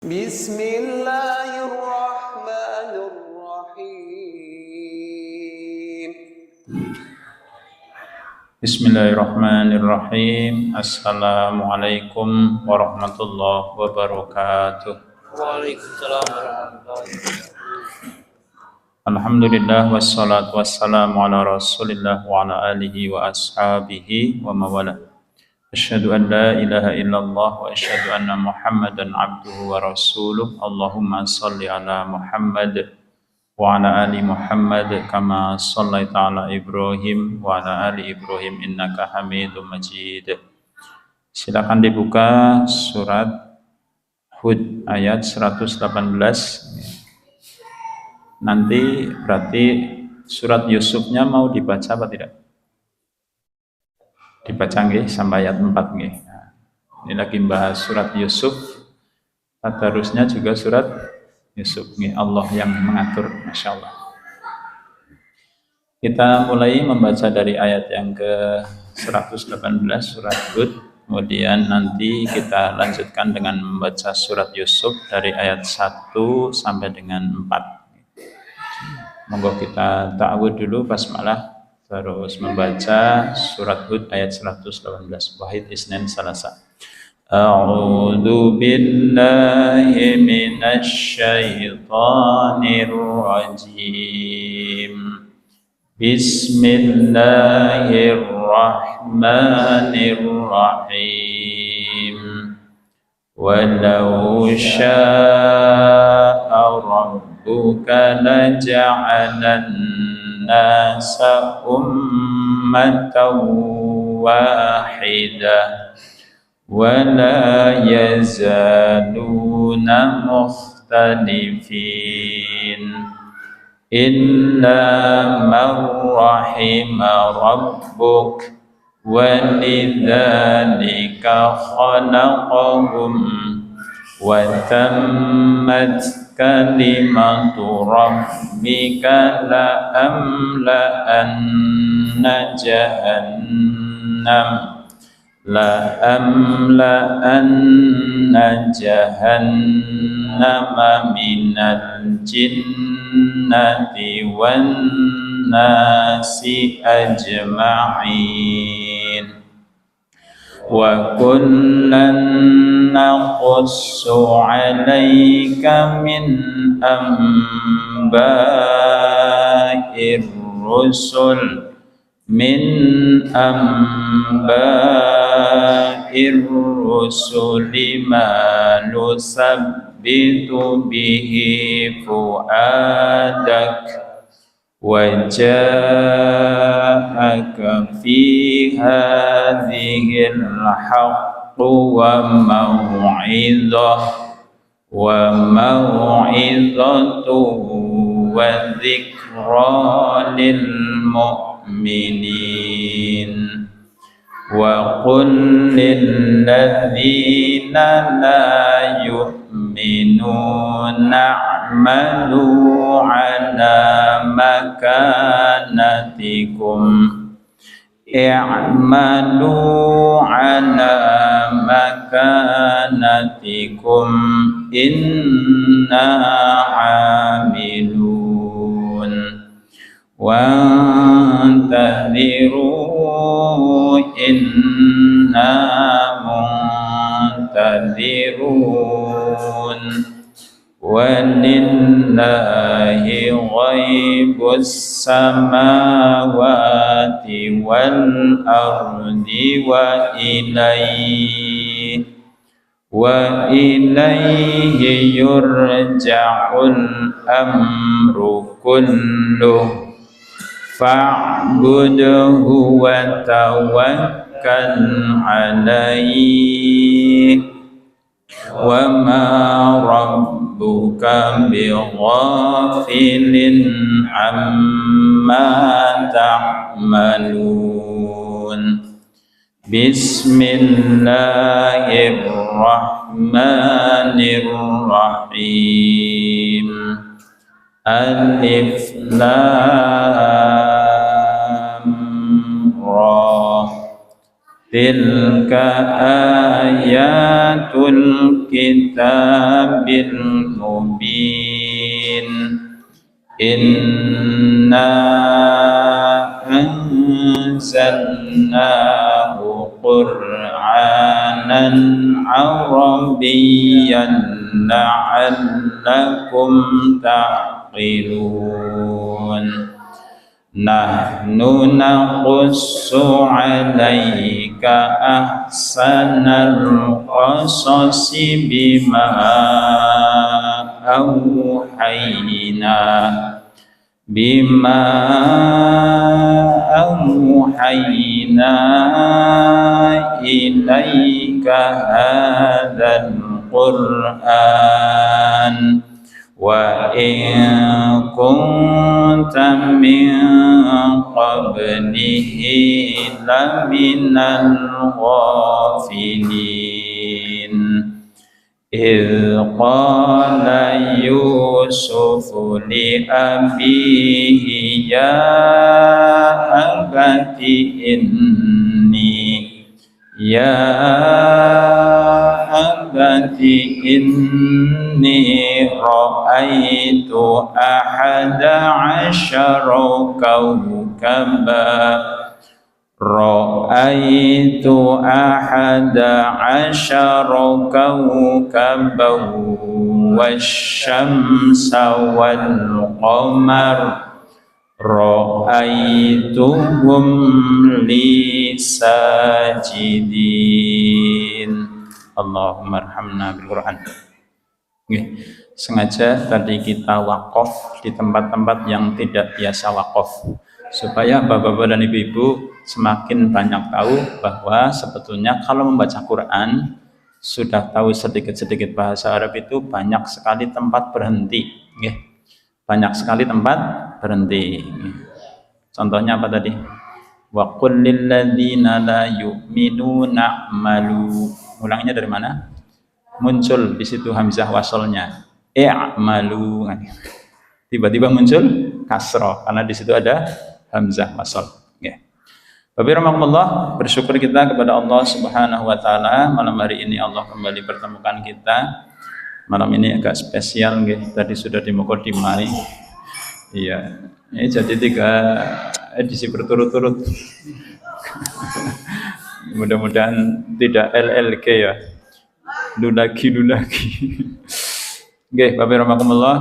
Bismillahirrahmanirrahim. Bismillahirrahmanirrahim. Assalamualaikum warahmatullahi wabarakatuh. Waalaikumsalam warahmatullahi wabarakatuh. Alhamdulillah wassalatu wassalamu ala Rasulillah wa ala alihi wa ashabihi wa mawala. Asyhadu an la ilaha illallah wa asyhadu anna Muhammadan abduhu wa rasuluh. Allahumma shalli ala Muhammad wa ala ali Muhammad kama shallaita ala Ibrahim wa ala ali Ibrahim innaka Hamidum Majid. Silakan dibuka surat Hud ayat 118. Nanti berarti surat Yusufnya mau dibaca apa tidak? Dibaca nggih sampai ayat 4 nggih. Nah, ini lagi membahas surat Yusuf. Tadarusnya juga surat Yusuf nggih, Allah yang mengatur, Masya Allah. Kita mulai membaca dari ayat yang ke 118 surat Hud. Kemudian nanti kita lanjutkan dengan membaca surat Yusuf dari ayat 1 sampai dengan 4. Monggo kita ta'awud dulu basmalah, terus membaca surat Hud ayat 118. Wahid Isnin Salasa. A'udzu billahi minasy syaithanir rajim. Bismillahirrahmanirrahim. Walau syaa rabbuka laja'alan nasa ummatan wahidah wa la yazaluna mukhtalifin illa man rahima rabbuk walidzalika khalaqahum wa tammat kalimatu rabbika la amla'anna jahannama minal jinnati wan nasi ajma'in wa kullan naqussu 'alaika min amba'ir rusul ma nusabbitu bihi fu'adak wa ja'aka fi hadhil haqqu wa mau'izatu wa dhikra lil mu'minin. Wa qul lil ladzina la yu'minuna a'malu 'ala makanatikum inna 'amilun wantadhiru inna muntadhirun walillahi ghaibus samawati wal ardi wa ilayhi yurja'ul amru kulluh fa'budhu wa tawakkal 'alaihi wa ma rabbuka bighafilin amma ta'malun. Bismillahirrahmanirrahim. Alif Lam Ra. Tilka ayatul kitabil mubin. Inna anzalnahu Qur'anan Arabiyyan la'allakum ta'qilun. Nahnu naqussu 'alaika ahsanal qasasi bima auhayna ilaika hadzal Qur'an wa in kunta min qablihi laminal ghafilin. إذ قال يوسف لأبيه يا أبت إني رأيت 11 كوكبا كوكبا والشمس والقمر رأيتهم لي ساجدين. Allahumma arhamna bil Qur'an. Sengaja tadi kita wakaf di tempat-tempat yang tidak biasa wakaf, supaya bapak-bapak dan ibu-ibu semakin banyak tahu bahwa sebetulnya kalau membaca Quran sudah tahu sedikit-sedikit bahasa Arab itu banyak sekali tempat berhenti, banyak sekali tempat berhenti. Contohnya apa tadi? Wa qul lil ladzina la yu'minuna a'malu. Ulangnya dari mana? Muncul di situ hamzah wasalnya. I'malu. Tiba-tiba muncul kasroh karena di situ ada hamzah wasal. Bapak rahmatullah, bersyukur kita kepada Allah Subhanahu wa taala. Malam hari ini Allah kembali pertemukan kita. Malam ini agak spesial tadi sudah dimukadimai. Iya. Ini jadi 3 edisi berturut-turut. Mudah-mudahan tidak LLG ya. Lu lagi. Bapak rahmatullah,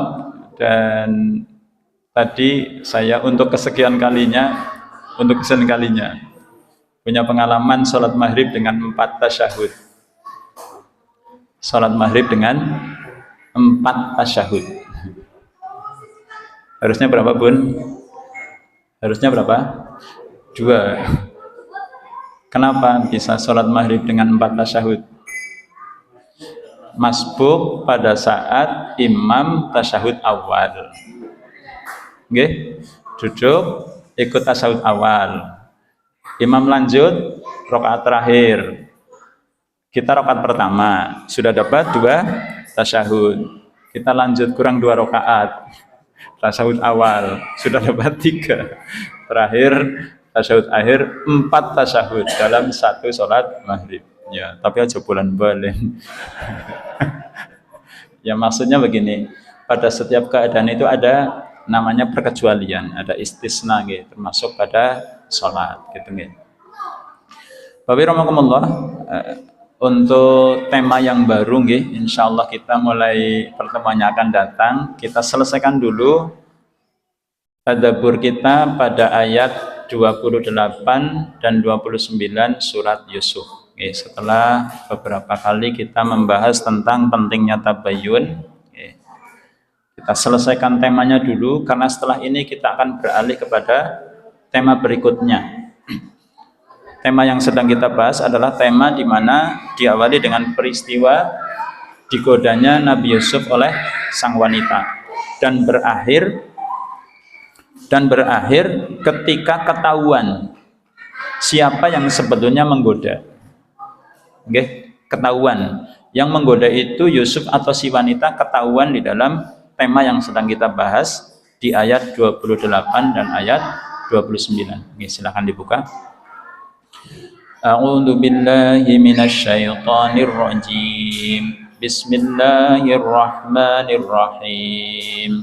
dan tadi saya untuk kesekian kalinya punya pengalaman sholat maghrib dengan 4 tasyahud. Sholat maghrib dengan 4 tasyahud. Harusnya berapa, Bun? Harusnya berapa? 2. Kenapa bisa sholat maghrib dengan 4 tasyahud? Masbuk pada saat imam tasyahud awal. Duduk ikut tasyahud awal. Imam lanjut rakaat terakhir. Kita rakaat pertama sudah dapat 2 tasyahud. Kita lanjut kurang 2 rakaat. Tasyahud awal sudah dapat 3. Terakhir tasyahud akhir 4 tasyahud dalam 1 sholat maghrib. Ya, tapi aja bulan balen. Ya maksudnya begini, pada setiap keadaan itu ada namanya perkecualian, ada istisna termasuk pada sholat Bapak rahmatullah, untuk tema yang baru insyaallah kita mulai pertemuannya akan datang. Kita selesaikan dulu tadabbur kita pada ayat 28 dan 29 surat Yusuf. Setelah beberapa kali kita membahas tentang pentingnya tabayyun, kita selesaikan temanya dulu, karena setelah ini kita akan beralih kepada tema berikutnya. Tema yang sedang kita bahas adalah tema di mana diawali dengan peristiwa digodanya Nabi Yusuf oleh sang wanita dan berakhir ketika ketahuan siapa yang sebetulnya menggoda. Ketahuan yang menggoda itu Yusuf atau si wanita, ketahuan di dalam tema yang sedang kita bahas di ayat 28 dan ayat 29. Silakan dibuka. A'udzu billahi minasy syaithanir rajim. Bismillahirrahmanirrahim.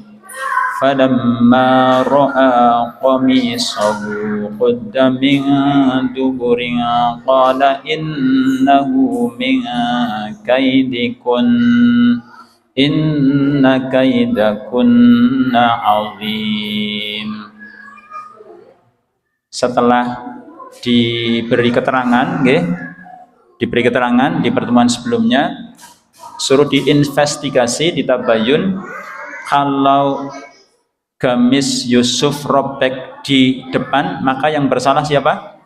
Falamma ra'a qamisahu qudda min duburin qala innahu min kaidikun inna kaidakunna azim. Setelah diberi keterangan di pertemuan sebelumnya, suruh diinvestigasi, ditabayun kalau gamis Yusuf robek di depan, maka yang bersalah siapa?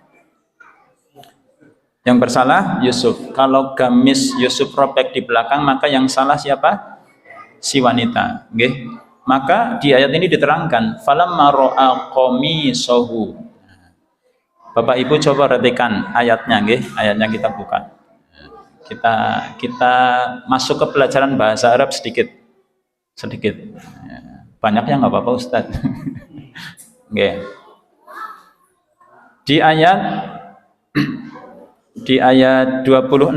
Yang bersalah Yusuf. Kalau gamis Yusuf robek di belakang, maka yang salah siapa? Si wanita. Maka di ayat ini diterangkan, falamma ra'a qamisahu. Bapak Ibu coba perhatikan ayatnya, ayatnya kita buka. Kita masuk ke pelajaran bahasa Arab sedikit. Banyak yang nggak apa-apa Ustadz. Di ayat 26,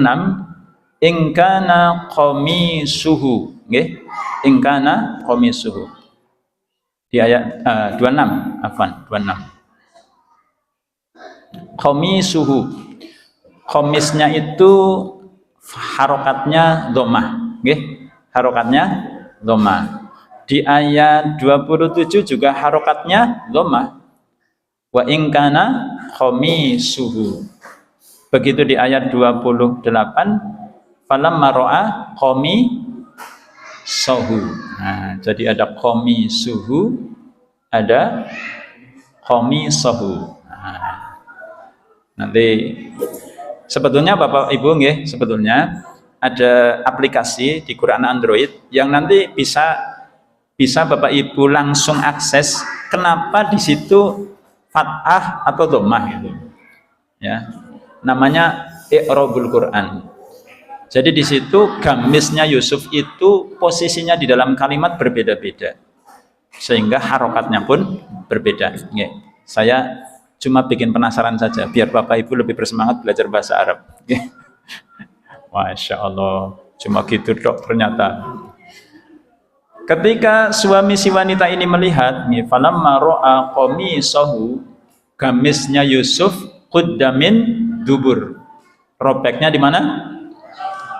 ingkana qamisuhu, ingkana qamisuhu. Di ayat 26, 26. Qamisuhu, komisnya itu harokatnya dhammah, harokatnya dhammah. Di ayat 27 juga harokatnya dhammah. Wa in kana qamisuhu. Begitu di ayat 28, falamma ra'a qamisuhu. Nah, jadi ada qamisuhu, ada qamisuhu. Nanti sebetulnya Bapak Ibu sebetulnya ada aplikasi di Quran Android yang nanti bisa Bapak Ibu langsung akses kenapa di situ fathah atau dhammah gitu. Ya. Namanya I'rabul Quran. Jadi di situ gamisnya Yusuf itu posisinya di dalam kalimat berbeda-beda. Sehingga harokatnya pun berbeda. Saya cuma bikin penasaran saja, biar Bapak Ibu lebih bersemangat belajar bahasa Arab. Masya Allah, cuma gitu dok ternyata. Ketika suami si wanita ini melihat, falamma ra'a qamisahu, gamisnya Yusuf qudda min dubur. Robeknya di mana?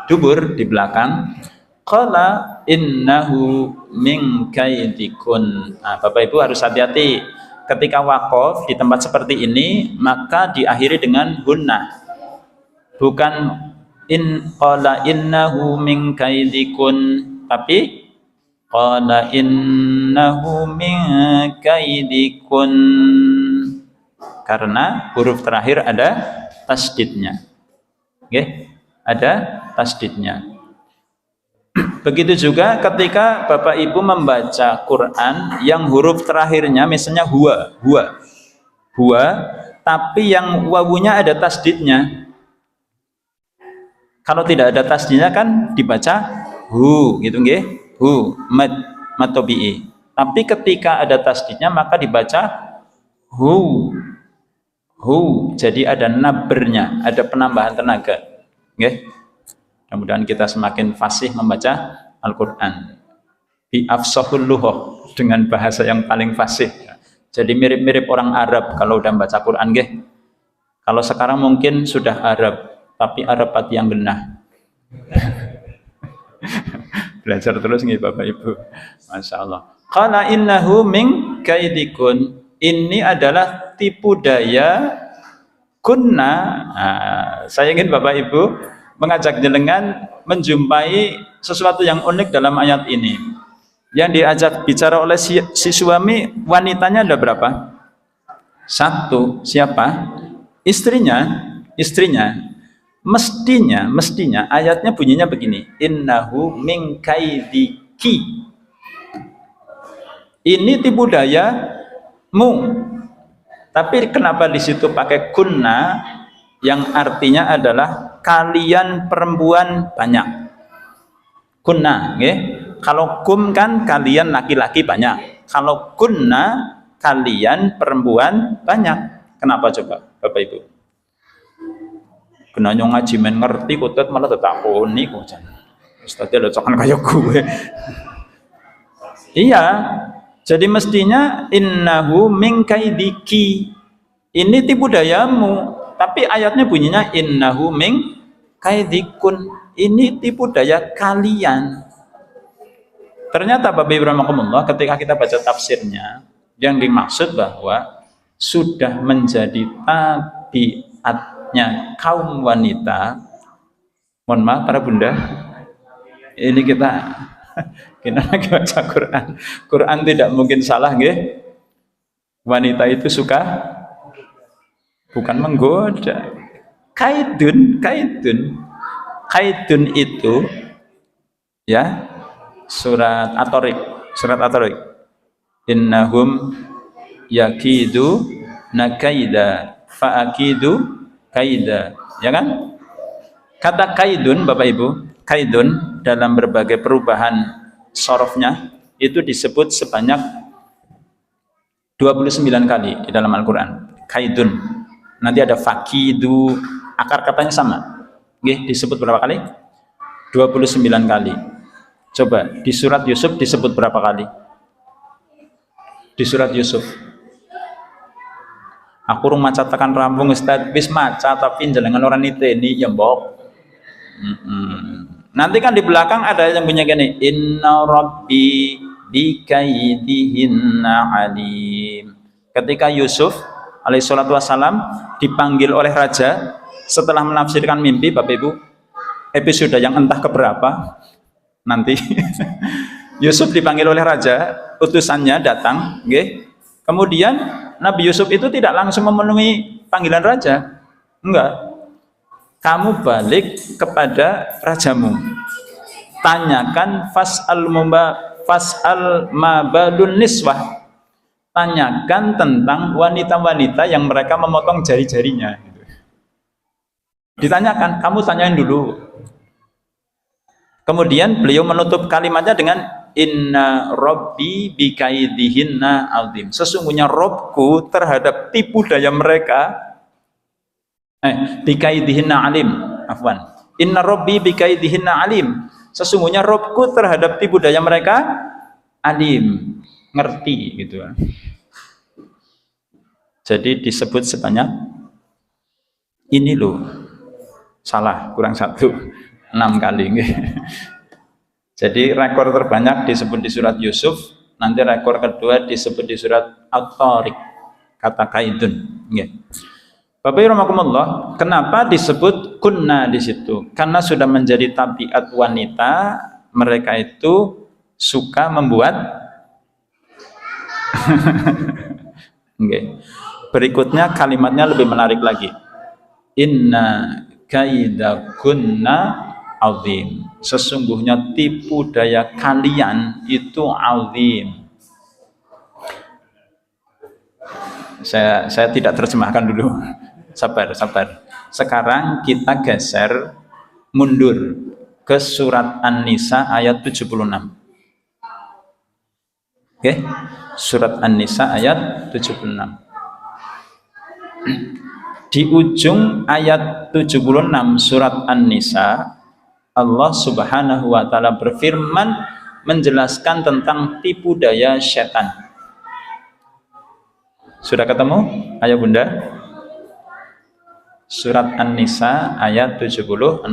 Dubur, di belakang. Qala innahu min kaidikun. Nah, Bapak Ibu harus hati-hati. Ketika waqaf di tempat seperti ini, maka diakhiri dengan gunnah. Bukan qala innahu min kaidikun, tapi qala innahu min kaidikun. Karena huruf terakhir ada tasdidnya. Ada tasdidnya. Begitu juga ketika Bapak Ibu membaca Quran yang huruf terakhirnya misalnya huwa, tapi yang wawunya ada tasdidnya. Kalau tidak ada tasdidnya kan dibaca hu, gitu hu, mad tabi'i. Tapi ketika ada tasdidnya maka dibaca hu. Jadi ada nabernya, ada penambahan tenaga. Mudah-mudahan kita semakin fasih membaca Al-Quran bi afsahul lughah, dengan bahasa yang paling fasih. Jadi mirip-mirip orang Arab kalau udah baca Quran Kalau sekarang mungkin sudah Arab, tapi Arab pati yang genah. Belajar terus Bapak Ibu. Masya Allah. Qala innahu min kaidikun. Ini adalah tipu daya kunna. Saya ingin Bapak Ibu mengajak jenengan menjumpai sesuatu yang unik dalam ayat ini. Yang diajak bicara oleh si suami, wanitanya ada berapa? Satu. Siapa? Istrinya. Mestinya ayatnya bunyinya begini, innahu min kaidiki. Ini tipu dayamu. Tapi kenapa di situ pakai kunna yang artinya adalah kalian perempuan banyak. Kunna, kalau kum kan kalian laki-laki banyak. Kalau kunna kalian perempuan banyak. Kenapa coba Bapak Ibu? Kena nyong ngaji men ngerti kutut malah tetakoni kok jan. Ustaz ada cokan kaya gue. Iya. Jadi mestinya innahu min kaidiki. Ini tipu dayamu. Tapi ayatnya bunyinya innahu min kaidikun. Ini tipu daya kalian. Ternyata Bapak Ibu rahimakumullah, ketika kita baca tafsirnya, yang dimaksud bahwa sudah menjadi tabiatnya kaum wanita. Mohon maaf para bunda, ini kita lagi baca Quran. Quran tidak mungkin salah, nggih. Wanita itu suka bukan menggoda. Kaidun itu ya surat At-Tariq. Innahum yakidu nakaida faakidu kaida, ya kan? Kata kaidun Bapak Ibu, kaidun dalam berbagai perubahan sorofnya itu disebut sebanyak 29 kali di dalam Al-Quran. Kaidun. Nanti ada fakidu, akar katanya sama. Nggih, disebut berapa kali? 29 kali. Coba di surat Yusuf disebut berapa kali? Di surat Yusuf. Aku rung maca tekan rambung Ustaz, wis maca tapi jenengan orang niteni ya mbok. Nanti kan di belakang ada yang punya gini, inna rabbi bikaidihinna alim. Ketika Yusuf alaihissalatu wassalam dipanggil oleh raja setelah menafsirkan mimpi, Bapak Ibu, episode yang entah keberapa nanti Yusuf dipanggil oleh raja, utusannya datang, okay? Kemudian Nabi Yusuf itu tidak langsung memenuhi panggilan raja, enggak. Kamu balik kepada rajamu, tanyakan fas'al mabalun niswah, tanyakan tentang wanita-wanita yang mereka memotong jari-jarinya. Ditanyakan, kamu tanyain dulu. Kemudian beliau menutup kalimatnya dengan inna rabbi bikaidihinna azim. Sesungguhnya Robku terhadap tipu daya mereka bikaidihinna alim. Afwan. Inna rabbi bikaidihinna alim. Sesungguhnya Robku terhadap tipu daya mereka alim, ngerti gitu. Jadi disebut sebanyak ini loh. Salah, kurang 1. 6 kali. Jadi rekor terbanyak disebut di surat Yusuf, nanti rekor kedua disebut di surat At-Tariq, kata kaidun. Bapak Ibu rahimakumullah, kenapa disebut kunna di situ? Karena sudah menjadi tabiat wanita, mereka itu suka membuat Berikutnya kalimatnya lebih menarik lagi. Inna kaidakunna azim. Sesungguhnya tipu daya kalian itu azim. Saya tidak terjemahkan dulu. Sabar. Sekarang kita geser mundur ke surat An-Nisa ayat 76. Oke? Surat An-Nisa ayat 76. Di ujung ayat 76 surat An-Nisa, Allah Subhanahu wa taala berfirman menjelaskan tentang tipu daya setan. Sudah ketemu? Ayo Bunda. Surat An-Nisa ayat 76.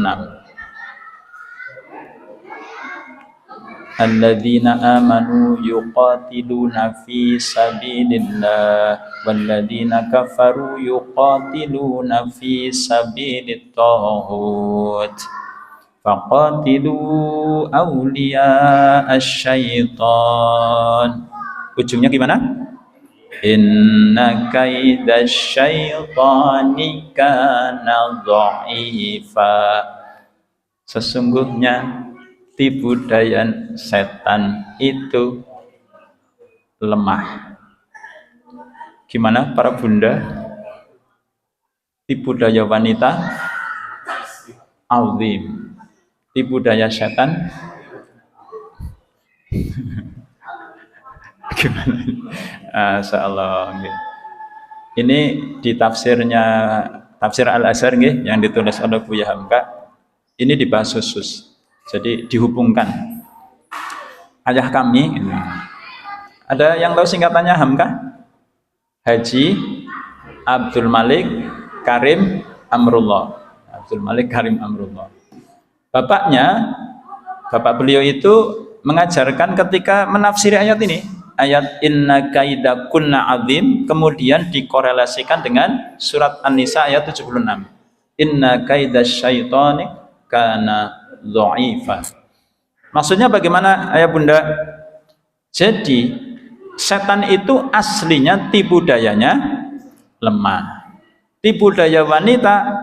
Alladzina amanu yuqatiluna fi sabilillah walladzina kafaru yuqatiluna fi sabilit taghut faqatilu awliya asyaitan. Ujungnya gimana? Inna kaidasyaitani kana dha'ifa. Sesungguhnya tipu daya setan itu lemah. Gimana para bunda? Tipu daya wanita azim. Tipu daya setan gimana? Insyaallah. Ini di tafsirnya Tafsir Al-Azhar nggih yang ditulis oleh Buya Hamka ini dibahas khusus. Jadi dihubungkan. Ayah kami gitu. Ada yang tahu singkatannya Hamka? Haji Abdul Malik Karim Amrullah. Abdul Malik Karim Amrullah. Bapaknya, bapak beliau itu mengajarkan ketika menafsiri ayat ini, ayat inna kaidakunna azim, kemudian dikorelasikan dengan surat An-Nisa ayat 76. Inna kaidasyaitani kana dha'ifa. Maksudnya bagaimana ayah bunda? Jadi setan itu aslinya tipu dayanya lemah, tipu daya wanita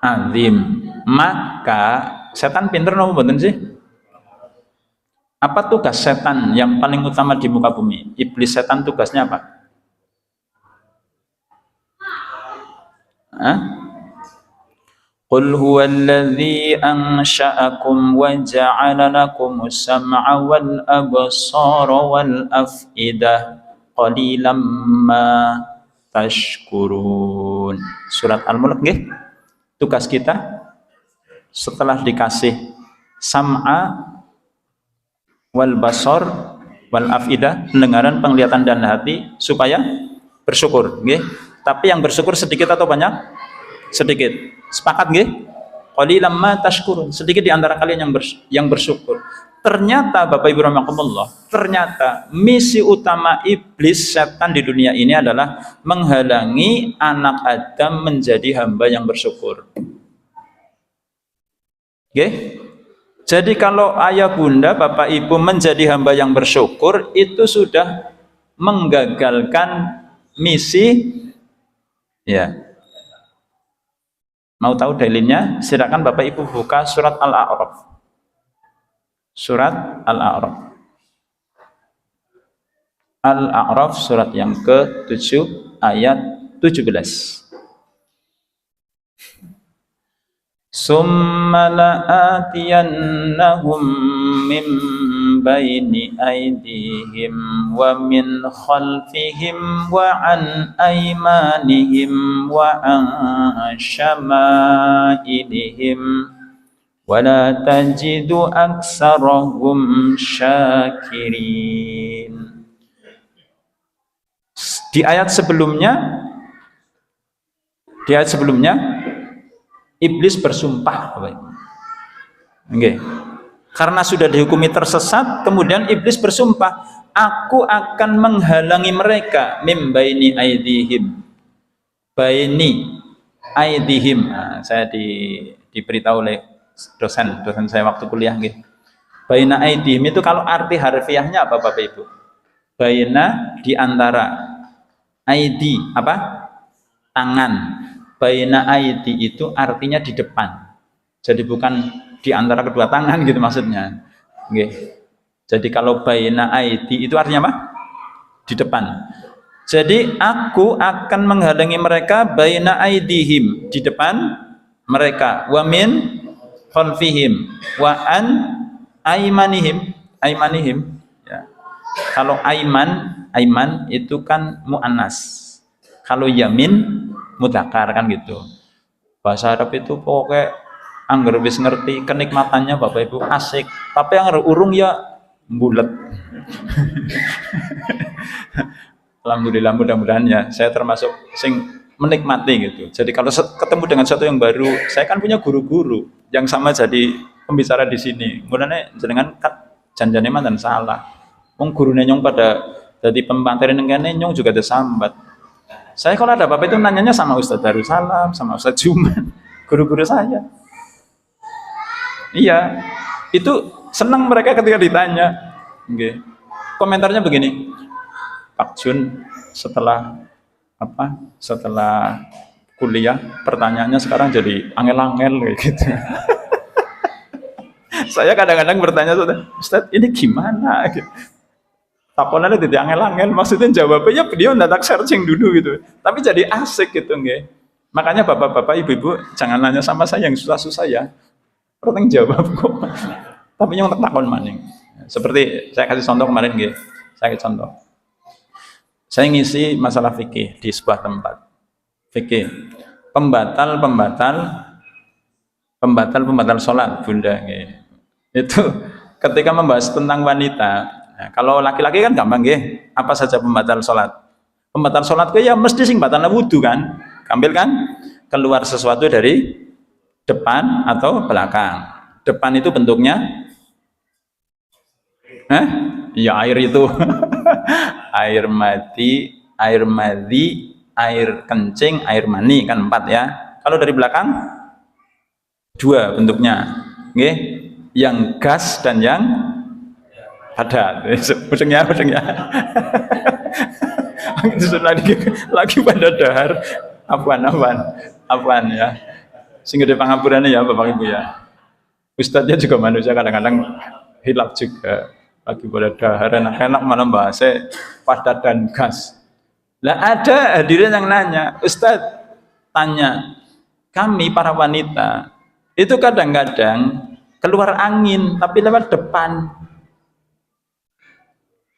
azim. Maka setan pinter nopo mboten sih? Apa tugas setan yang paling utama di muka bumi? Iblis setan tugasnya apa? Qul huwallazi ansha'akum wa ja'ala lakumus sam'a wal absara wal af'idah qalilan ma tashkurun. Surat Al-Mulk nggih. Tugas kita setelah dikasih sam'a wal basar wal afidah, pendengaran, penglihatan dan hati, supaya bersyukur nggih. Tapi yang bersyukur sedikit atau banyak? Sedikit. Sepakat nggih? Qalilan ma tashkurun. Sedikit di antara kalian yang bersyukur. Ternyata Bapak Ibu rahimakumullah, ternyata misi utama iblis setan di dunia ini adalah menghalangi anak Adam menjadi hamba yang bersyukur. Oke? Jadi kalau ayah bunda, bapak ibu menjadi hamba yang bersyukur, itu sudah menggagalkan misi. Ya. Mau tahu dalilnya? Silakan bapak ibu buka surat Al-A'raf. Surat Al-A'raf. Al-A'raf surat yang ke-7 ayat 17. Summa la'atiyannahum min baini aydihim wa min khalfihim wa an aymanihim wa an syama'ilihim wa la tajidu aktsarahum syakirin. Di ayat sebelumnya iblis bersumpah, okay. Karena sudah dihukumi tersesat, kemudian iblis bersumpah, aku akan menghalangi mereka mim baini aidihim. Baini aidihim. Nah, saya diberitahu oleh dosen saya waktu kuliah gitu. Baina aidihim itu kalau arti harfiahnya apa Bapak Ibu? Baina di antara, aidi apa? Tangan. Baina aidi itu artinya di depan. Jadi bukan di antara kedua tangan gitu maksudnya. Okay. Jadi kalau baina aidi itu artinya apa? Di depan. Jadi aku akan menghalangi mereka baina aidihim, di depan mereka, wa min khalfihim wa an aymanihim. Ya. Kalau aiman itu kan muannas. Kalau yamin mudzakkar kan gitu. Bahasa Arab itu pokoknya angger wis ngerti kenikmatannya Bapak Ibu asik, tapi yang urung ya bulet. Alhamdulillah, mudah-mudahan ya saya termasuk sing menikmati gitu. Jadi kalau ketemu dengan sesuatu yang baru, saya kan punya guru-guru yang sama jadi pembicara di sini. Mulane jenengan janjane mantan salah. Wong gurune nyong pada jadi pemanteri nang kene nyong juga ada sambat. Saya kalau ada apa-apa itu nanyanya sama Ustadz Darussalam, sama Ustadz Juman, guru-guru saya. Iya, itu senang mereka ketika ditanya. Okay. Komentarnya begini, Pak Jun setelah kuliah pertanyaannya sekarang jadi angel-angel kayak gitu. Saya kadang-kadang bertanya, Ustadz ini gimana? Taponannya tidak angel-angel, maksudnya jawabnya beliau ndak searching dulu gitu. Tapi jadi asik gitu nggih. Makanya bapak-bapak, ibu-ibu jangan nanya sama saya yang susah-susah ya. Perteng jawab kok. Tapi yang takon maning. Seperti saya kasih contoh kemarin nggih. Saya kasih contoh. Saya ngisi masalah fikih di sebuah tempat. Fikih. pembatal sholat, Bunda. Itu ketika membahas tentang wanita. Nah, kalau laki-laki kan gampang nggih. Apa saja pembatal sholat? Pembatal sholat ya mesti sing batal wudu kan? Ambil kan? Keluar sesuatu dari depan atau belakang. Depan itu bentuknya ya air itu. Air mati, air madhi, air kencing, air mani, kan 4 ya. Kalau dari belakang 2 bentuknya. Nggih, yang gas dan yang padat. Maksudnya. lagi pada dahar. Apaan ya. Sehingga di pangapurannya ya Bapak Ibu ya. Ustadznya juga manusia, kadang-kadang hilaf juga. Lagi pada dahar enak-enak malah bahasa padat dan gas. Lah ada hadirin yang nanya, Ustadz tanya, kami para wanita itu kadang-kadang keluar angin tapi lewat depan.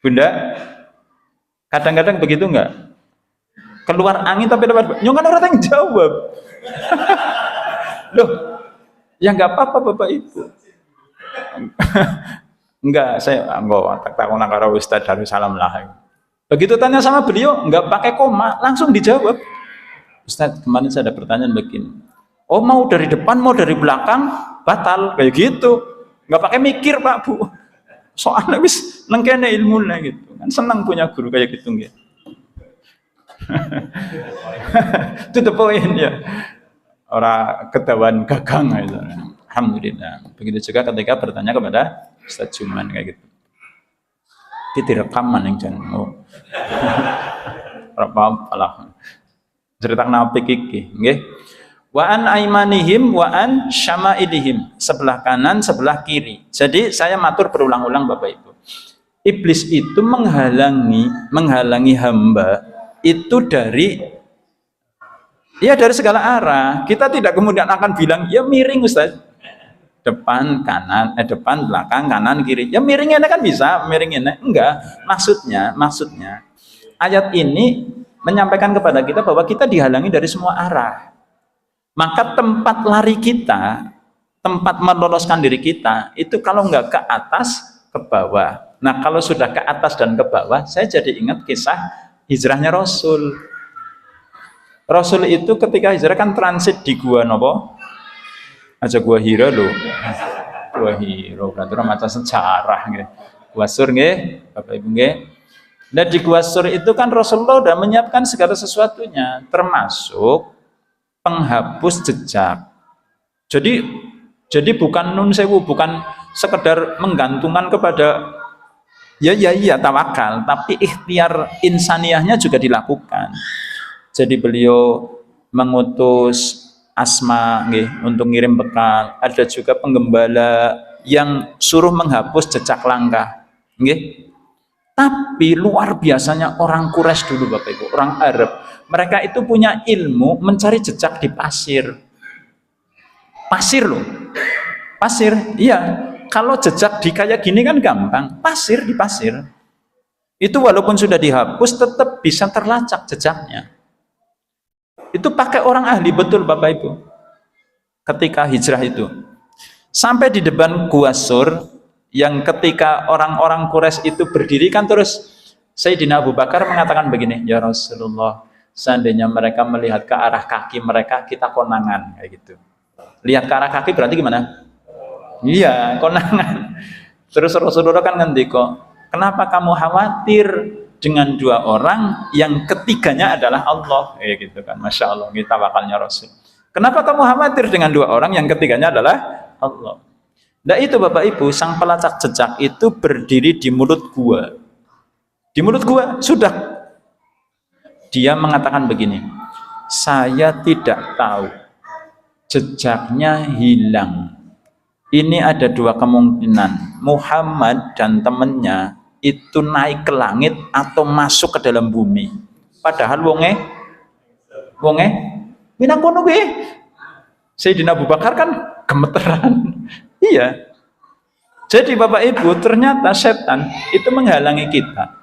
Bunda, kadang-kadang begitu enggak? Keluar angin tapi lewat, kan orang yang jawab. Loh, ya enggak apa-apa Bapak Ibu. Enggak, saya tak takon karo Ustadz Darussalam lah. Begitu tanya sama beliau, enggak pakai koma, langsung dijawab. Ustadz, kemarin saya ada pertanyaan begini. Oh, mau dari depan, mau dari belakang, batal kayak gitu. Enggak pakai mikir, Pak Bu. Soalnya wis nengkene ilmunya gitu. Kan senang punya guru kayak gitu nggih. Itu the point ya. Orang ketahuan gagang itu. Alhamdulillah. Begitu juga ketika bertanya kepada Ustaz Juman kayak gitu. Kita rekaman yang jangan mau. Apalah. Cerita nabi kiki, nggih. Wa an aimanihim wa an syama'ilihim. Sebelah kanan, sebelah kiri. Jadi saya matur berulang-ulang Bapak Ibu. Iblis itu menghalangi hamba itu dari segala arah. Kita tidak kemudian akan bilang, ya miring Ustaz. Depan, kanan, depan, belakang, kanan, kiri. Ya miringnya kan bisa, miringnya enggak. Maksudnya ayat ini menyampaikan kepada kita bahwa kita dihalangi dari semua arah. Maka tempat lari kita, tempat meloloskan diri kita, itu kalau enggak ke atas, ke bawah. Nah, kalau sudah ke atas dan ke bawah, saya jadi ingat kisah hijrahnya Rasul. Rasul itu ketika hijrah kan transit di gua nopo? Aja gua Hira loh. Gua Hira berarti macam sejarah nggih. Gua Sur nggih, Bapak Ibu nggih. Nah, di gua Sur itu kan Rasulullah sudah menyiapkan segala sesuatunya, termasuk penghapus jejak. Jadi bukan nun sewu, bukan sekedar menggantungkan kepada ya tawakal, tapi ikhtiar insaniahnya juga dilakukan. Jadi beliau mengutus Asma untuk ngirim bekal. Ada juga penggembala yang suruh menghapus jejak langkah. Tapi luar biasanya orang Quraisy dulu Bapak Ibu, orang Arab. Mereka itu punya ilmu mencari jejak di pasir. Pasir loh. Pasir, iya. Kalau jejak di kayak gini kan gampang. Pasir di pasir. Itu walaupun sudah dihapus tetap bisa terlacak jejaknya. Itu pakai orang ahli betul Bapak Ibu. Ketika hijrah itu. Sampai di depan Gua Sur, yang ketika orang-orang Quraisy itu berdiri kan terus Sayyidina Abu Bakar mengatakan begini, ya Rasulullah, seandainya mereka melihat ke arah kaki mereka, kita konangan kayak gitu. Lihat ke arah kaki berarti gimana? Iya, konangan. Terus Rasulullah kan ngendiko, kenapa kamu khawatir dengan 2 orang yang ketiganya adalah Allah, gitu kan. Masya Allah, kita wakalnya Rasul. Kenapa kamu khawatir dengan 2 orang yang ketiganya adalah Allah? Nah itu Bapak Ibu, sang pelacak jejak itu berdiri di mulut gua. Di mulut gua, sudah. Dia mengatakan begini, saya tidak tahu, jejaknya hilang. Ini ada 2 kemungkinan, Muhammad dan temannya itu naik ke langit atau masuk ke dalam bumi. Padahal wonge minang kono nggih. Sayyidina Abu Bakar kan gemeteran. Iya. Jadi Bapak Ibu, ternyata setan itu menghalangi kita.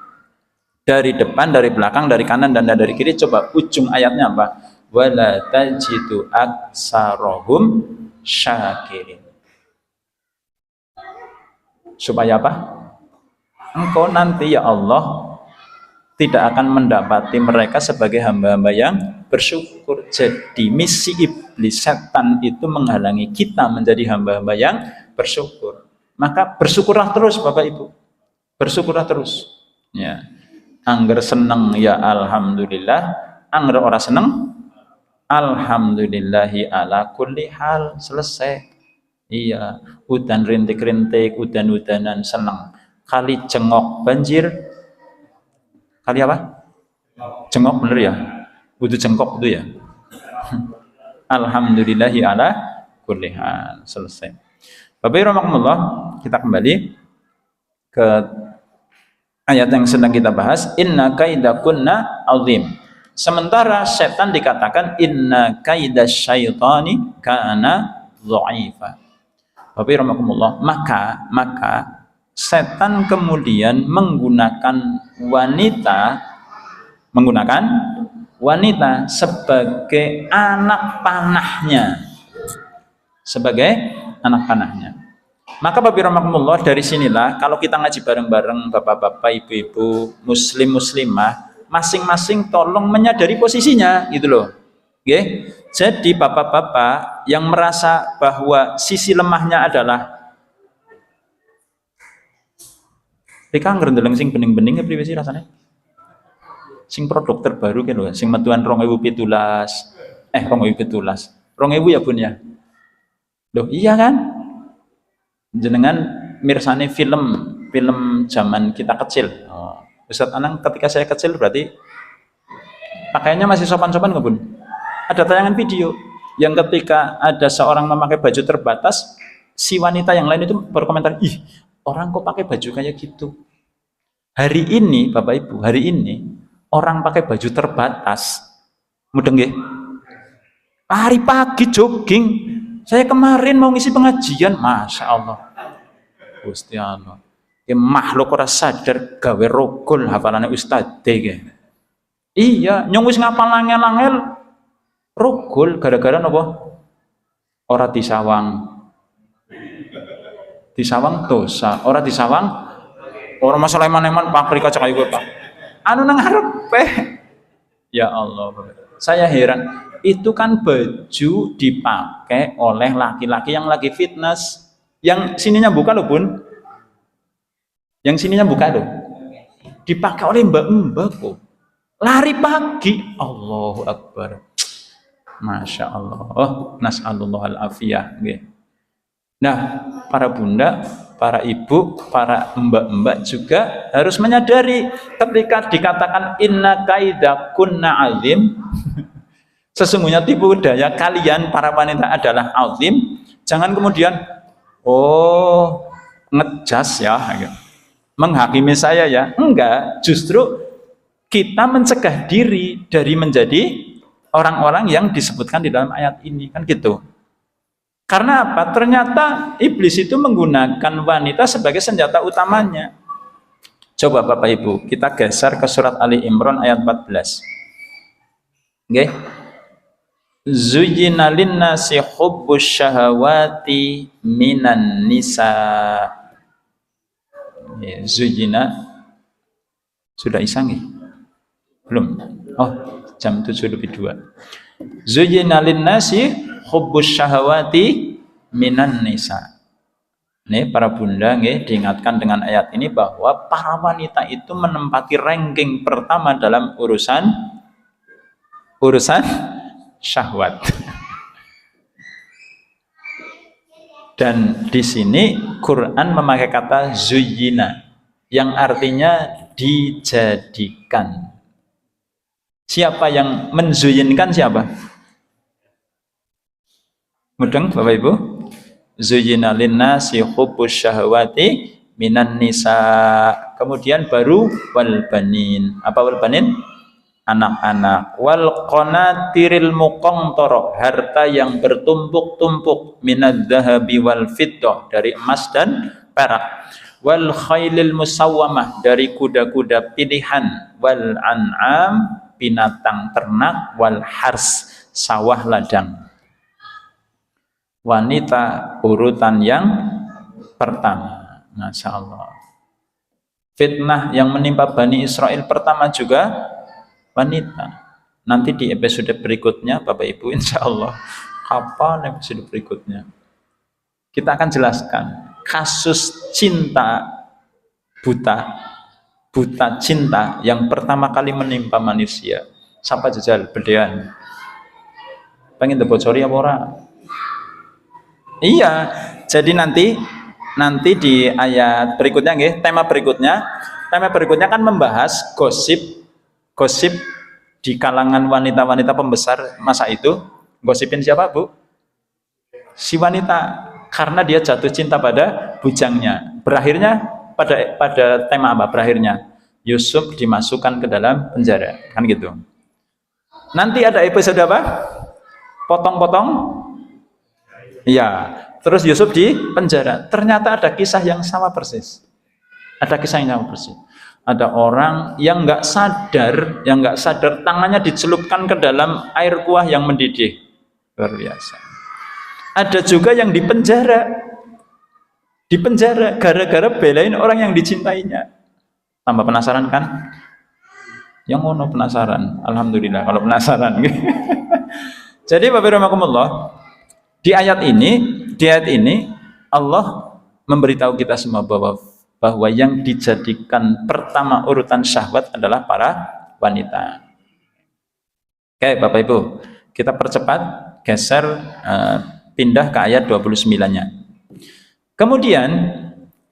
Dari depan, dari belakang, dari kanan dan dari kiri. Coba ujung ayatnya apa? wala tajidu aksarahum syakirin. Supaya apa? Engkau nanti ya Allah tidak akan mendapati mereka sebagai hamba-hamba yang bersyukur. Jadi misi iblis setan itu menghalangi kita menjadi hamba-hamba yang bersyukur. Maka bersyukurlah terus Bapak Ibu. Bersyukurlah terus. Ya. Angger seneng ya alhamdulillah, angger ora seneng alhamdulillahi ala kulli hal. Selesai. Iya, udan rintik-rintik, udan-udanan seneng. Kali jengok banjir. Kali apa? Jengok bener ya? Butuh jengkok itu ya. Alhamdulillahi ala kulli hal. Selesai. Bapak rahmatullah, kita kembali ke ayat yang sedang kita bahas. Inna kaidakunna azim. Sementara setan dikatakan inna kaidasyaitani kana dha'ifa. Bapak rahmatullah, maka setan kemudian menggunakan wanita sebagai anak panahnya. Maka Bapak rahmatullah, dari sinilah kalau kita ngaji bareng-bareng bapak-bapak, ibu-ibu, muslim muslimah, masing-masing tolong menyadari posisinya gitu loh. Oke? Jadi bapak-bapak yang merasa bahwa sisi lemahnya adalah Rika ngerendeleng sing bening-bening ya priwe sih rasanya? Sing produk terbaru kan lho, sing metuan 2017. 2017. 2000 ya Bun ya. Loh, iya kan? Jenengan mirsani film zaman kita kecil. Oh. Ustaz Anang ketika saya kecil berarti pakaiannya masih sopan-sopan nggak Bun? Ada tayangan video yang ketika ada seorang memakai baju terbatas, si wanita yang lain itu berkomentar, ih, orang kok pakai baju kayak gitu. Hari ini Bapak Ibu, orang pakai baju terbatas, mudeng nggih? Hari pagi jogging. Saya kemarin mau ngisi pengajian, Masya Allah. Gusti Allah. Ya makhluk ora sadar gawe rogol hafalane ustadz ge. Iya, nyong wis ngapal langel-langel rogol gara-gara napa? Ora disawang. Disawang dosa, ora disawang ora masalah eman-eman Pak Rika cek ayo Pak. Anu nang ngarepe. Ya Allah. Saya heran, itu kan baju dipakai oleh laki-laki yang lagi fitness. Yang sininya buka loh Bun. Yang sininya buka loh. Dipakai oleh mbak-mbak kok. Lari pagi. Allahu Akbar. Masya Allah. Oh, nas'alullah al-afiyah. Nah, para bunda, para ibu, para mbak-mbak juga harus menyadari ketika dikatakan inna kaidakunna azim, sesungguhnya tipu daya kalian para wanita adalah azim. Jangan kemudian ngejas ya, menghakimi saya ya. Enggak, justru kita mencegah diri dari menjadi orang-orang yang disebutkan di dalam ayat ini, kan gitu. Karena apa? Ternyata iblis itu menggunakan wanita sebagai senjata utamanya. Coba Bapak Ibu, kita geser ke surat Ali Imran ayat 14. Oke. Zuyyina lin-nasi hubbus syahawati minan nisa. Zuyyina sudah isang ya? Belum. Oh, jam 7:02. Zuyyina lin-nasi hubbus syahawati minan nisa. Nih para bunda nggih diingatkan dengan ayat ini bahwa para wanita itu menempati ranking pertama dalam urusan syahwat. Dan di sini Quran memakai kata zuyyina yang artinya dijadikan. Siapa yang menzuyinkan siapa? Mudeng Bapak Ibu? Zuyyina lin-nasi hubbus syahawati minan nisa. Kemudian baru wal banin. Apa wal banin? Anak-anak. Wal qanatiril muqantara, harta yang bertumpuk-tumpuk, minadz dzahabi wal fiddah, dari emas dan perak. Wal khailil musawwamah, dari kuda-kuda pilihan. Wal an'am, binatang ternak. Wal hars, sawah ladang. Wanita urutan yang pertama. Masya Allah. Fitnah yang menimpa Bani Israel pertama juga wanita. Nanti di episode berikutnya Bapak Ibu, insya Allah, kapan episode berikutnya kita akan jelaskan kasus cinta buta cinta yang pertama kali menimpa manusia. Siapa jajal bedean? Pengen dibocori apa ora? Iya, jadi nanti di ayat berikutnya nggih, tema berikutnya kan membahas gosip di kalangan wanita-wanita pembesar masa itu. Gosipin siapa, Bu? Si wanita, karena dia jatuh cinta pada bujangnya. Berakhirnya pada tema apa? Berakhirnya Yusuf dimasukkan ke dalam penjara, kan gitu. Nanti ada episode apa? Potong-potong. Iya, terus Yusuf di penjara. Ternyata ada kisah yang sama persis. Ada orang yang nggak sadar tangannya dicelupkan ke dalam air kuah yang mendidih. Luar biasa. Ada juga yang di penjara gara-gara belain orang yang dicintainya. Tambah penasaran kan? Yang ngono penasaran. Alhamdulillah kalau penasaran. Jadi Bapak rahimakumullah, di ayat ini Allah memberitahu kita semua bahwa yang dijadikan pertama urutan syahwat adalah para wanita. Oke Bapak Ibu, kita percepat, geser, pindah ke ayat 29-nya. Kemudian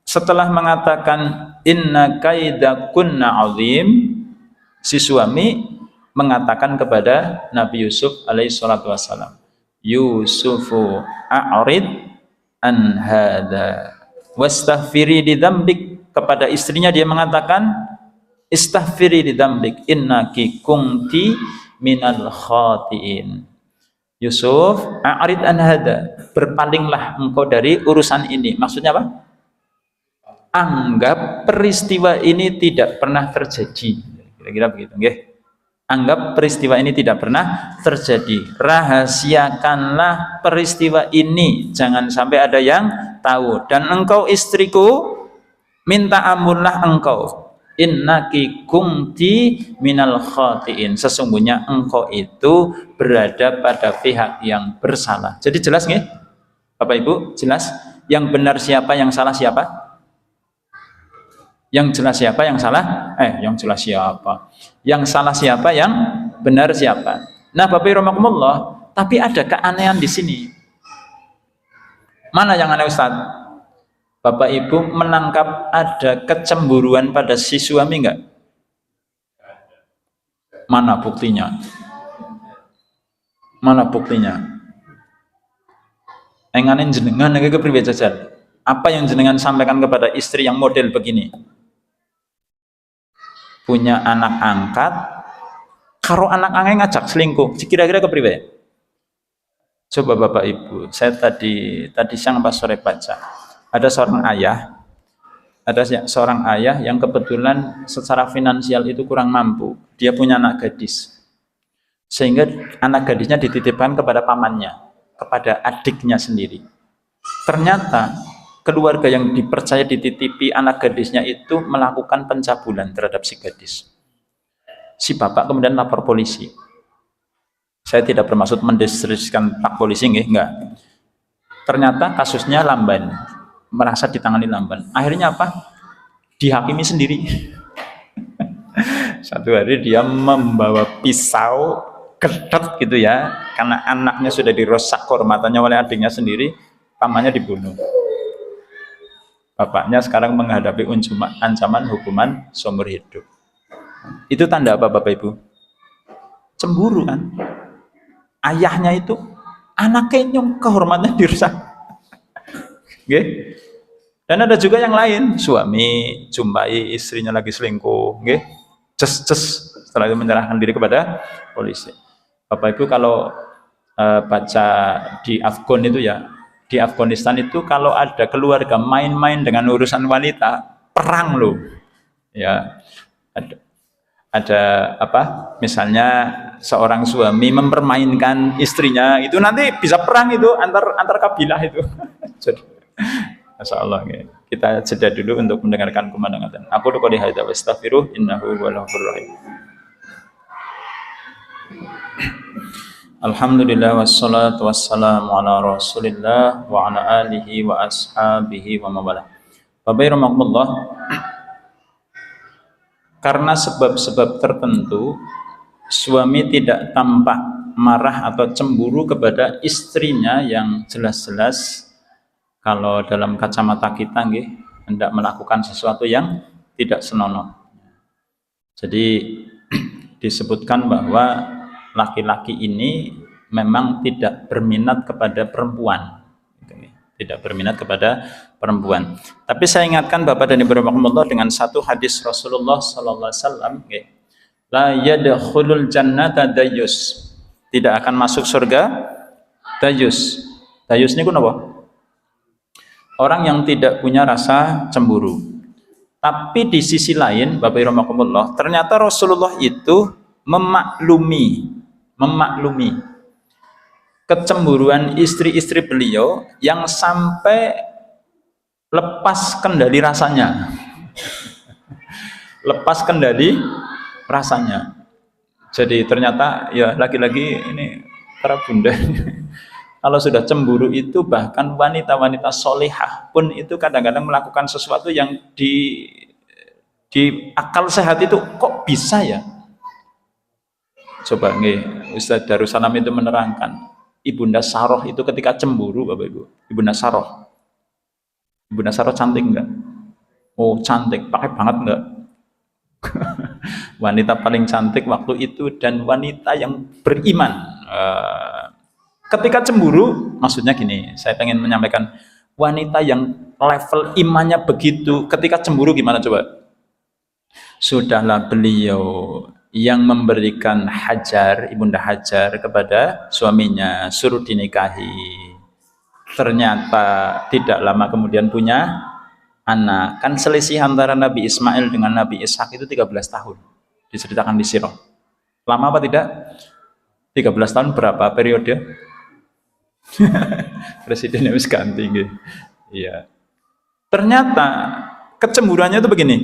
setelah mengatakan inna kaidakunna azim, si suami mengatakan kepada Nabi Yusuf alaihi salatu wassalam, Yusufu a'rid an hada wastaghfiri li dzambik. Kepada istrinya dia mengatakan istaghfiri li dzambik innaki kunti minal khati'in. Yusuf a'rid an hada, berpalinglah engkau dari urusan ini. Maksudnya apa? Anggap peristiwa ini tidak pernah terjadi. Kira-kira begitu, nggih. Anggap peristiwa ini tidak pernah terjadi. Rahasiakanlah peristiwa ini, jangan sampai ada yang tahu. Dan engkau istriku, minta ampunlah engkau. Innaki kunti minal khati'in. Sesungguhnya engkau itu berada pada pihak yang bersalah. Jadi jelas nggih? Bapak Ibu, jelas? Yang benar siapa, yang salah siapa? Yang jelas siapa, yang salah? Yang jelas siapa? Yang salah siapa, yang benar siapa? Nah, Bapak Ibu rahimakumullah, tapi ada keanehan di sini. Mana yang aneh, Ustaz? Bapak Ibu menangkap ada kecemburuan pada si suami enggak? Mana buktinya? Mana buktinya? Enganin jenengan nggih kepriwe jajal? Apa yang jenengan sampaikan kepada istri yang model begini? Punya anak angkat, karo anak angkat ngajak selingkuh, kira-kira kepriwe? Coba Bapak Ibu, saya tadi siang pas sore baca, ada seorang ayah yang kebetulan secara finansial itu kurang mampu. Dia punya anak gadis, sehingga anak gadisnya dititipkan kepada pamannya, kepada adiknya sendiri. Ternyata keluarga yang dipercaya dititipi anak gadisnya itu melakukan pencabulan terhadap si gadis. Si bapak kemudian lapor polisi. Saya tidak bermaksud mendeskripsikan Pak polisi, enggak. Ternyata kasusnya lamban, merasa ditangani lamban. Akhirnya apa? Dihakimi sendiri. Satu hari dia membawa pisau, kedet gitu ya, karena anaknya sudah dirusak kehormatannya oleh adiknya sendiri, pamannya dibunuh. Bapaknya sekarang menghadapi ancaman hukuman seumur hidup. Itu tanda apa Bapak Ibu? Cemburu kan? Ayahnya itu anaknya yang kehormatannya dirusak. Okay? Dan ada juga yang lain, suami jumpai istrinya lagi selingkuh, okay? Setelah itu menyerahkan diri kepada polisi. Bapak Ibu kalau baca di Afgan itu ya, di Afghanistan itu kalau ada keluarga main-main dengan urusan wanita, perang loh. Ya. Ada apa? Misalnya seorang suami mempermainkan istrinya itu nanti bisa perang itu antar kabilah itu. Jadi, Masya Allah, ya. Kita jeda dulu untuk mendengarkan kumandangan. Aku qouli hadza wa astaghfiruh innahu huwal ghafurur rahim. Alhamdulillah wassalatu wassalamu ala Rasulillah wa ala alihi wa ashabihi wa mawalah. Bapak rahmatullah, karena sebab-sebab tertentu suami tidak tampak marah atau cemburu kepada istrinya yang jelas-jelas kalau dalam kacamata kita hendak melakukan sesuatu yang tidak senonoh. Jadi disebutkan bahwa laki-laki ini memang tidak berminat kepada perempuan. Tidak berminat kepada perempuan. Tapi saya ingatkan Bapak dan Ibu rahmatullah dengan satu hadis Rasulullah sallallahu alaihi wasallam, la yadkhulul jannata dayyus. Tidak akan masuk surga dayyus. Dayyus niku napa? Orang yang tidak punya rasa cemburu. Tapi di sisi lain, Bapak Ibu rahmatullah, ternyata Rasulullah itu memaklumi kecemburuan istri-istri beliau yang sampai lepas kendali rasanya. Lepas kendali rasanya. Jadi ternyata ya lagi-lagi ini para bunda kalau sudah cemburu itu bahkan wanita-wanita solehah pun itu kadang-kadang melakukan sesuatu yang di akal sehat itu kok bisa ya? Coba Ustaz Darussalam itu menerangkan Ibunda Saroh itu ketika cemburu Bapak Ibu. Ibunda Saroh cantik enggak? Oh cantik, pakai banget enggak? Wanita paling cantik waktu itu dan wanita yang beriman. Ketika cemburu, maksudnya gini, saya pengen menyampaikan wanita yang level imannya begitu, ketika cemburu gimana coba? Sudahlah beliau yang memberikan Hajar, Ibunda Hajar kepada suaminya, suruh dinikahi. Ternyata tidak lama kemudian punya anak. Kan selisih antara Nabi Ismail dengan Nabi Ishak itu 13 tahun. Diceritakan di Sirah. Lama apa tidak? 13 tahun berapa periode? Presidennya wis ganti gitu. Iya. Ternyata kecemburuannya itu begini.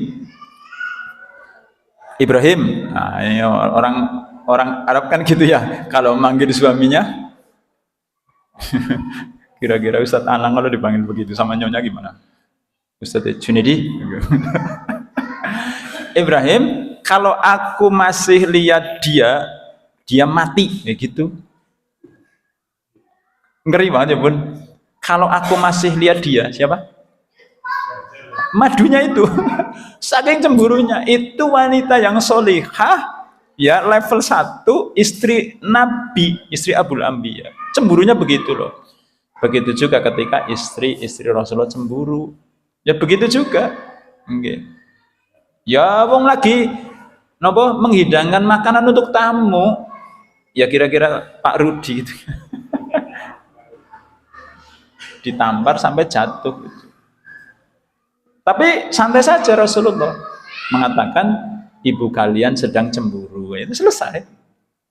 Ibrahim, nah, ini orang Arab kan gitu ya. Kalau manggil suaminya, kira-kira Ustadz Alang kalau dipanggil begitu sama nyonya gimana? Ustadz Junedi. Ibrahim, kalau aku masih lihat dia mati, kayak gitu. Ngeri banget ya Bun. Kalau aku masih lihat dia, siapa? Madunya itu. Saking cemburunya. Itu wanita yang solihah, ya level 1, istri Nabi, istri Abul Anbiya. Cemburunya begitu loh. Begitu juga ketika istri Rasulullah cemburu. Ya begitu juga. Okay. Ya wong lagi menghidangkan makanan untuk tamu. Ya kira-kira Pak Rudi gitu. Ditampar sampai jatuh gitu. Tapi santai saja Rasulullah mengatakan ibu kalian sedang cemburu, itu selesai.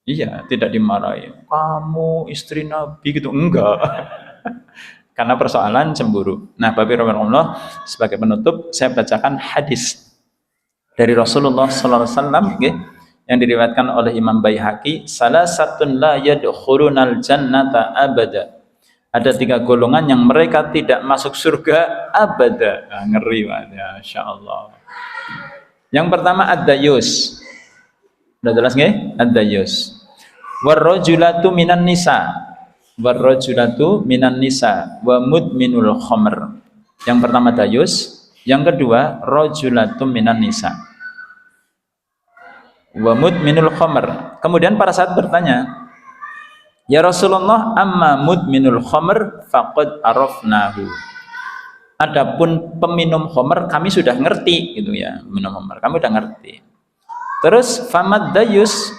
Iya, tidak dimarahi. Kamu istri Nabi gitu, enggak. Karena persoalan cemburu. Nah, Bapak Rahmatullah, sebagai penutup saya bacakan hadis dari Rasulullah sallallahu alaihi wasallam yang diriwayatkan oleh Imam Baihaqi, salasatun la yadkhulunal jannata abada. Ada 3 golongan yang mereka tidak masuk surga abada. Nah, ngeri banget ya, insyaallah. Yang pertama ad-dayus. Udah jelas nggih? Ad-dayus. Warrajulatu minan nisa. Warrajulatu minan nisa wa mudminul khamr. Yang pertama dayus, yang kedua rajulatu minan nisa. Wa mudminul khamr. Kemudian para sahabat bertanya, ya Rasulullah, amma mudminul khamr faqad arafnahu. Adapun peminum khamr kami sudah ngerti gitu ya, minum khamr kami sudah ngerti. Terus famad dayus.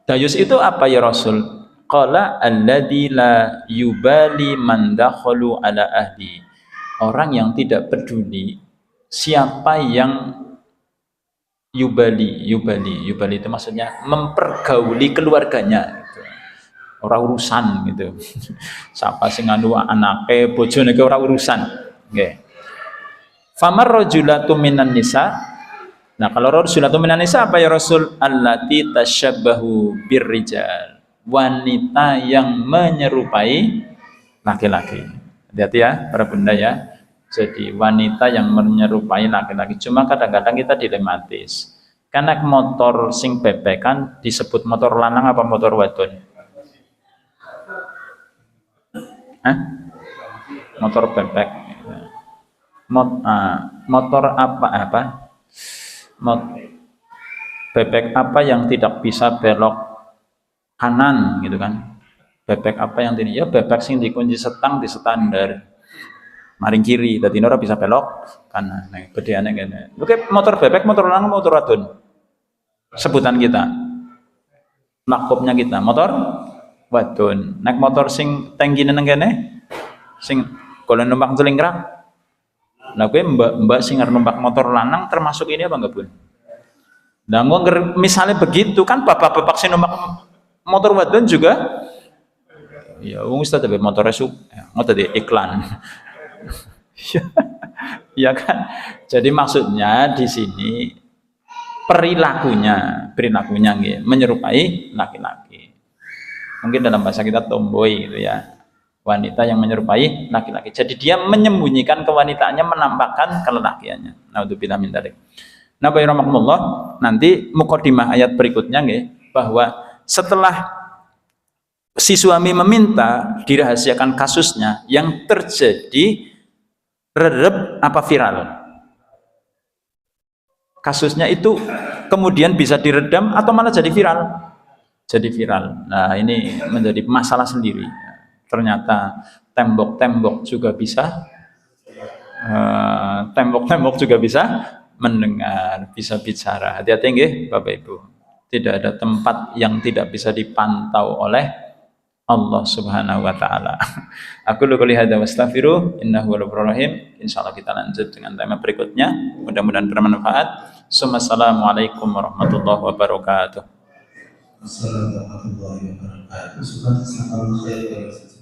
Dayus itu apa ya Rasul? Qala alladzi la yubali man dakhalu ala ahli. Orang yang tidak peduli siapa yang Yubali itu maksudnya mempergauli keluarganya gitu. Ora urusan gitu. Siapa sing anu anake bojone ke ora urusan. Nggih. Famar rajulatu minan nisa. Nah, kalau rajulatu minan nisa apa ya Rasul? Allati tasyabbahu birrijal. Wanita yang menyerupai laki-laki. Hati-hati ya para bunda ya. Jadi wanita yang menyerupai laki-laki. Cuma kadang-kadang kita dilematis. Karena motor sing bebek kan disebut motor lanang apa motor wadon? Hah? Motor bebek. Motor apa? Bebek apa yang tidak bisa belok kanan gitu kan? Bebek apa yang tidak? Ya bebek sing dikunci setang di standar. Maring kiri, tadi ora bisa belok kanan. Nah, bedanya ngene. Oke, motor bebek, motor lanang, motor wadon. Sebutan kita. Maklubnya kita, motor wadon. Naik motor sing tenggine nang kene, sing kalau numpak celingkrak. Nah, gue mbak sing numpak motor lanang termasuk ini apa enggak, Bun? Nah, misalnya begitu kan bapak-bapak sing numpak motor wadon juga ya wong Ustaz tapi motor esuk, ngoten tadi iklan. Ya kan? Jadi maksudnya di sini perilakunya nggih menyerupai laki-laki. Mungkin dalam bahasa kita tomboy gitu ya. Wanita yang menyerupai laki-laki. Jadi dia menyembunyikan kewanitaannya, menampakkan kelelakiannya. Naudzubillah min dzalik. Nah, rahmatullah, nanti mukadimah ayat berikutnya nggih bahwa setelah si suami meminta dirahasiakan kasusnya yang terjadi redep apa viral. Kasusnya itu kemudian bisa diredam atau malah jadi viral. Jadi viral. Nah, ini menjadi masalah sendiri. Ternyata tembok-tembok juga bisa mendengar, bisa bicara. Hati-hati nggih Bapak Ibu. Tidak ada tempat yang tidak bisa dipantau oleh Allah Subhanahu wa taala. Aku qouli hadza wastaghfiru innahu ghafurur rahim. Insyaallah kita lanjut dengan tema berikutnya. Mudah-mudahan bermanfaat. Assalamualaikum warahmatullahi wabarakatuh. Assalamualaikum warahmatullahi wabarakatuh.